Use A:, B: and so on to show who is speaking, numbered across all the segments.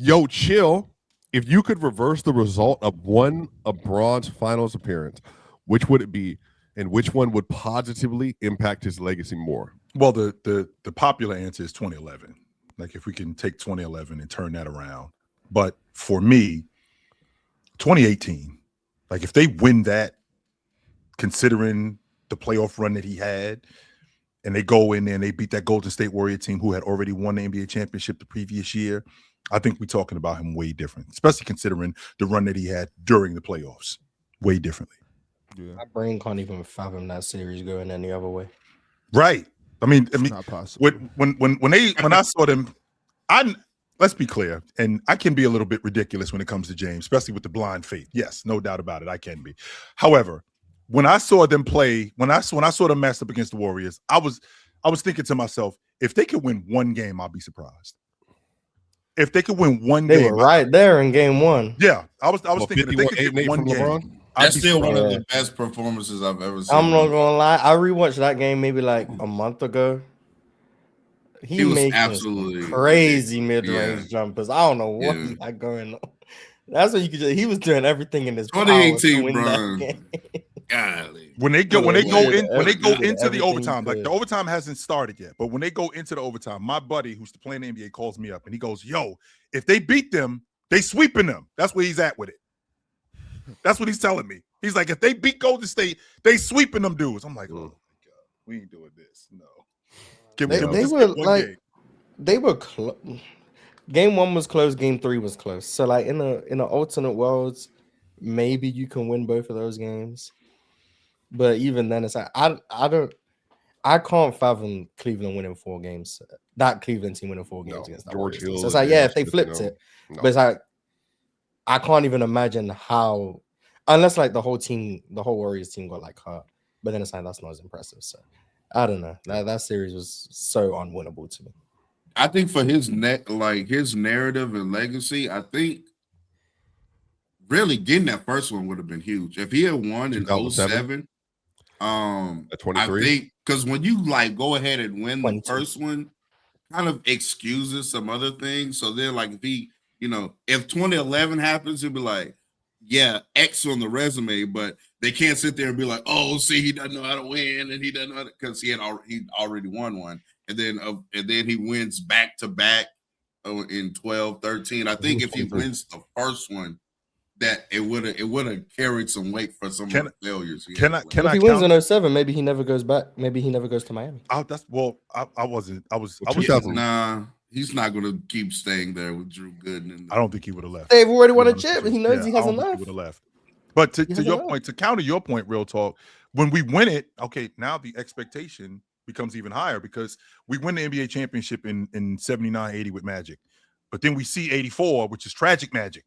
A: Yo, chill. If you could reverse the result of one of Braun's finals appearance, which would it be, and which one would positively impact his legacy more?
B: Well, the popular answer is 2011. Like if we can take 2011 and turn that around. But for me, 2018, like if they win that, considering the playoff run that he had, and they go in there and they beat that Golden State Warrior team who had already won the NBA championship the previous year, I think we're talking about him way different, especially considering the run that he had during the playoffs, way differently.
C: Yeah. My brain can't even fathom that series going any other way.
B: Right. I mean,
A: not possible.
B: When I saw them, let's be clear, and I can be a little bit ridiculous when it comes to James, especially with the blind faith. Yes, no doubt about it, I can be. However, when I saw them play, when I saw them match up against the Warriors, I was thinking to myself, if they could win one game, I'll be surprised. If they could win one game,
C: they were right there in game one.
B: Yeah, I was thinking if they could get one game.
D: LeBron? That's still one of the best performances I've ever seen.
C: I'm not gonna lie. I rewatched that game maybe like a month ago. He
D: was
C: made
D: absolutely
C: crazy mid-range jumpers. I don't know what he's like going on. That's what you could do. He was doing everything in his
D: 2018, bro. Golly.
B: When they go into the overtime, like the overtime hasn't started yet, but when they go into the overtime, my buddy who's playing the NBA calls me up and he goes, "Yo, if they beat them, they sweeping them." That's where he's at with it. That's what he's telling me. He's like, if they beat Golden State, they sweeping them dudes. I'm like, oh my God, we ain't doing this. No.
C: They were close. Game one was close. Game three was close. So like in the alternate worlds, maybe you can win both of those games. But even then, it's like I can't fathom Cleveland winning 4 games. That Cleveland team winning 4 games against George Hill. So it's like, if they flipped it, but it's like I can't even imagine how, unless like the whole Warriors team got like hurt. But then it's like that's not as impressive. So I don't know. That series was so unwinnable to me.
D: I think for his his narrative and legacy, I think really getting that first one would have been huge. If he had won in 07,
A: at 23,
D: I think because when you like go ahead and win the first one, kind of excuses some other things. So then, like if he, if 2011 happens, he'll be like, yeah, X on the resume, but they can't sit there and be like, oh, see, he doesn't know how to win, and he doesn't know because he already won one, and then he wins back to back in 12, 13. I think if he wins the first one, that it would have carried some weight for some of the failures.
C: If he wins in 07, maybe he never goes back. Maybe he never goes to Miami.
B: I was.
D: Nah. He's not going to keep staying there with Drew Gooden.
B: I don't think he would have left.
C: They've already won a chip. He knows he hasn't left.
B: He would have left. But to your point, to counter your point, real talk, when we win it, okay, now the expectation becomes even higher because we win the NBA championship in 79-80 with Magic. But then we see 84, which is tragic Magic.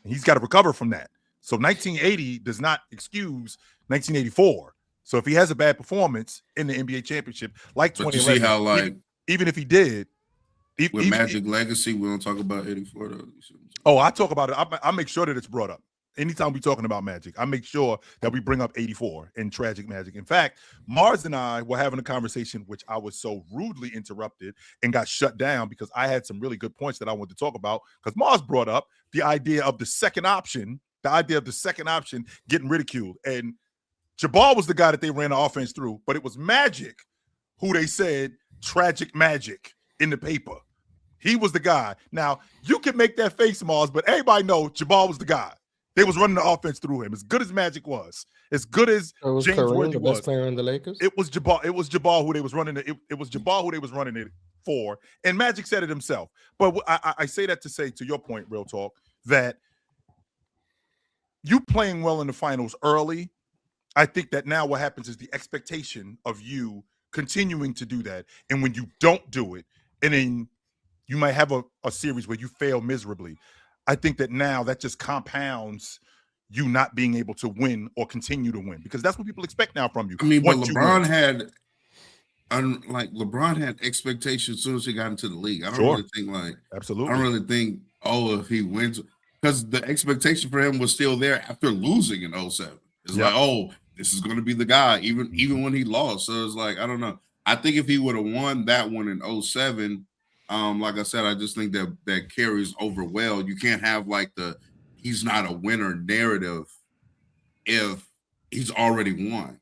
B: And he's got to recover from that. So 1980 does not excuse 1984. So if he has a bad performance in the NBA championship, like 2011,
D: you see how
B: even if he did,
D: with Magic legacy, we don't talk about 84 though.
B: Oh, I talk about it. I make sure that it's brought up. Anytime we're talking about Magic, I make sure that we bring up 84 and tragic Magic. In fact, Mars and I were having a conversation, which I was so rudely interrupted and got shut down because I had some really good points that I wanted to talk about because Mars brought up the idea of the second option getting ridiculed. And Jabbar was the guy that they ran the offense through, but it was Magic who they said tragic Magic in the paper. He was the guy. Now, you can make that face, Mars, but everybody knows Jabbar was the guy. They was running the offense through him. As good as Magic was, as good as James Worthy was,
C: best player in the Lakers.
B: It was Jabbar. It was Jabbar who they was running it. It was Jabbar who they was running it for. And Magic said it himself. But I say that to say, to your point, real talk, that you playing well in the finals early. I think that now what happens is the expectation of you continuing to do that, and when you don't do it, and then you might have a series where you fail miserably. I think that now that just compounds you not being able to win or continue to win because that's what people expect now from you.
D: I mean, but LeBron had expectations as soon as he got into the league. I don't really think
B: absolutely.
D: I don't really think if he wins because the expectation for him was still there after losing in 07. It's like this is going to be the guy even when he lost. So it's like I don't know. I think if he would have won that one in 07. Like I said, I just think that carries over well. You can't have like he's not a winner narrative if he's already won.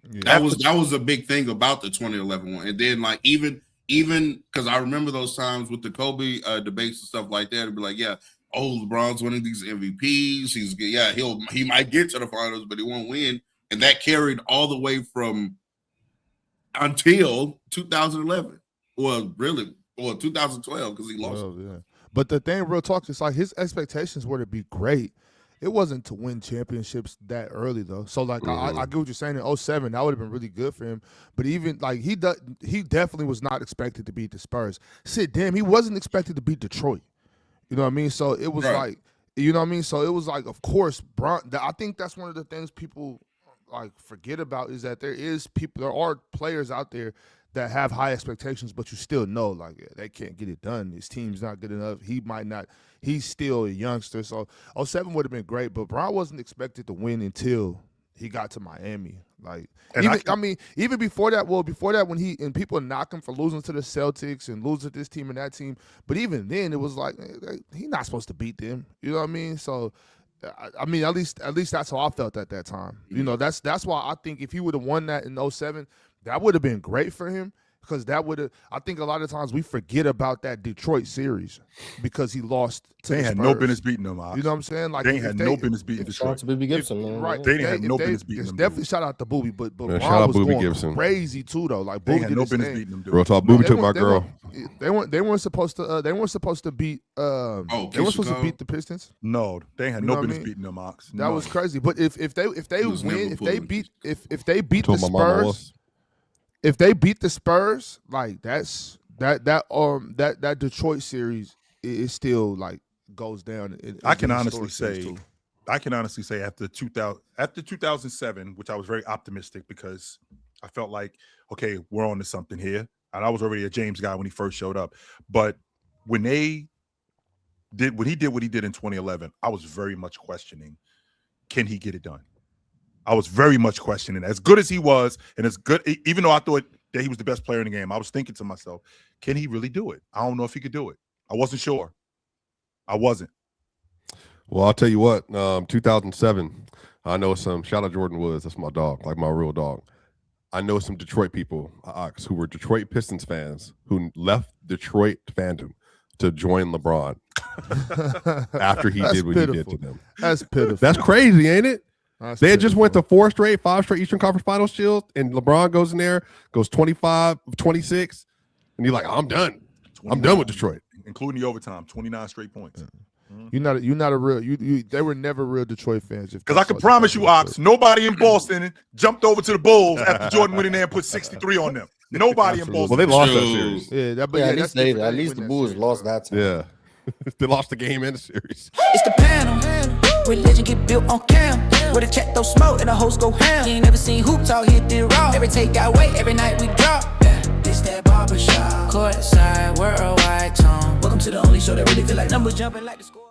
D: Yeah. That was a big thing about the 2011 one. And then like even because I remember those times with the Kobe debates and stuff like that, it'd be like, yeah, LeBron's winning these MVPs. He might get to the finals, but he won't win. And that carried all the way from until 2011. Well, really, 2012 because he lost.
E: Yeah. But the thing, real talk, is like his expectations were to be great. It wasn't to win championships that early though. So like I get what you're saying. In 07, that would have been really good for him. But even like he definitely was not expected to beat the Spurs. Shit, damn, he wasn't expected to beat Detroit. You know what I mean? So it was like, you know what I mean? So it was like, of course, I think that's one of the things people like forget about is that there are players out there that have high expectations, but you still know like they can't get it done. His team's not good enough. He might not. He's still a youngster. So 07 would have been great, but Bron wasn't expected to win until he got to Miami. Like, even before that, when people knock him for losing to the Celtics and losing to this team and that team, but even then it was like he's not supposed to beat them. You know what I mean? So, I mean, at least that's how I felt at that time. You know, that's why I think if he would have won that in 07, that would have been great for him. Because that would have, I think a lot of times we forget about that Detroit series because he lost to
B: They
E: the
B: had
E: Spurs.
B: no business beating them. Ox.
E: You know what I'm saying? Like
B: they had no business beating
C: Shout out
B: Detroit.
C: to Booby Gibson, man.
E: Right.
B: They didn't have no business beating them.
E: Definitely shout out to Booby, but
A: Yeah,
E: Ron
A: shout out
E: was
A: Booby
E: going
A: Gibson.
E: crazy too though. Like
B: They
E: Booby
B: had
E: did
B: no
E: his
B: business
E: thing.
B: beating them. Dude.
A: Real talk, Booby took my girl.
E: They weren't supposed to. They weren't supposed to beat. They weren't supposed to beat the Pistons.
B: No, they had
E: You know
B: no
E: what I
B: business
E: mean?
B: beating them. Ox.
E: That was crazy. But if they
D: was
E: win,
D: never
E: if they beat the
A: Told my mama
E: Spurs,
A: was.
E: if they beat the Spurs, like that Detroit series is still like goes down.
B: I can honestly say after 2007, which I was very optimistic because I felt like, okay, we're on to something here. And I was already a James guy when he first showed up. But when he did what he did in 2011, I was very much questioning, can he get it done? I was very much questioning. As good as he was, and as good, even though I thought that he was the best player in the game, I was thinking to myself, can he really do it? I don't know if he could do it. I wasn't sure. I wasn't.
A: Well, I'll tell you what, 2007, I know some, shout out Jordan Woods, that's my dog, like my real dog. I know some Detroit people, who were Detroit Pistons fans who left Detroit fandom to join LeBron after he did what he did to them.
E: That's pitiful.
A: That's crazy, ain't it?
E: They
A: had just went to 5 straight Eastern Conference Finals shield, and LeBron goes in there, goes 25, 26, and you're like, I'm done. I'm done with Detroit.
B: Including the overtime, 29 straight points.
E: You're not a real. They were never real Detroit fans.
B: Because I can promise you, Ox, nobody in Boston jumped over to the Bulls after Jordan went in there and put 63 on them. Nobody in Boston.
A: Well, they lost that series.
E: Yeah,
C: at least the Bulls lost that time.
A: Yeah. They lost the game and the series.
F: It's the panel. Religion get built on cam. Where the check throw smoke and the host go ham. You ain't never seen hoops out hit the raw. Every take got weight, every night we drop. Yeah, this that barbershop. Courtside, worldwide tone. Welcome to the only show that really feel like numbers jumping like the score.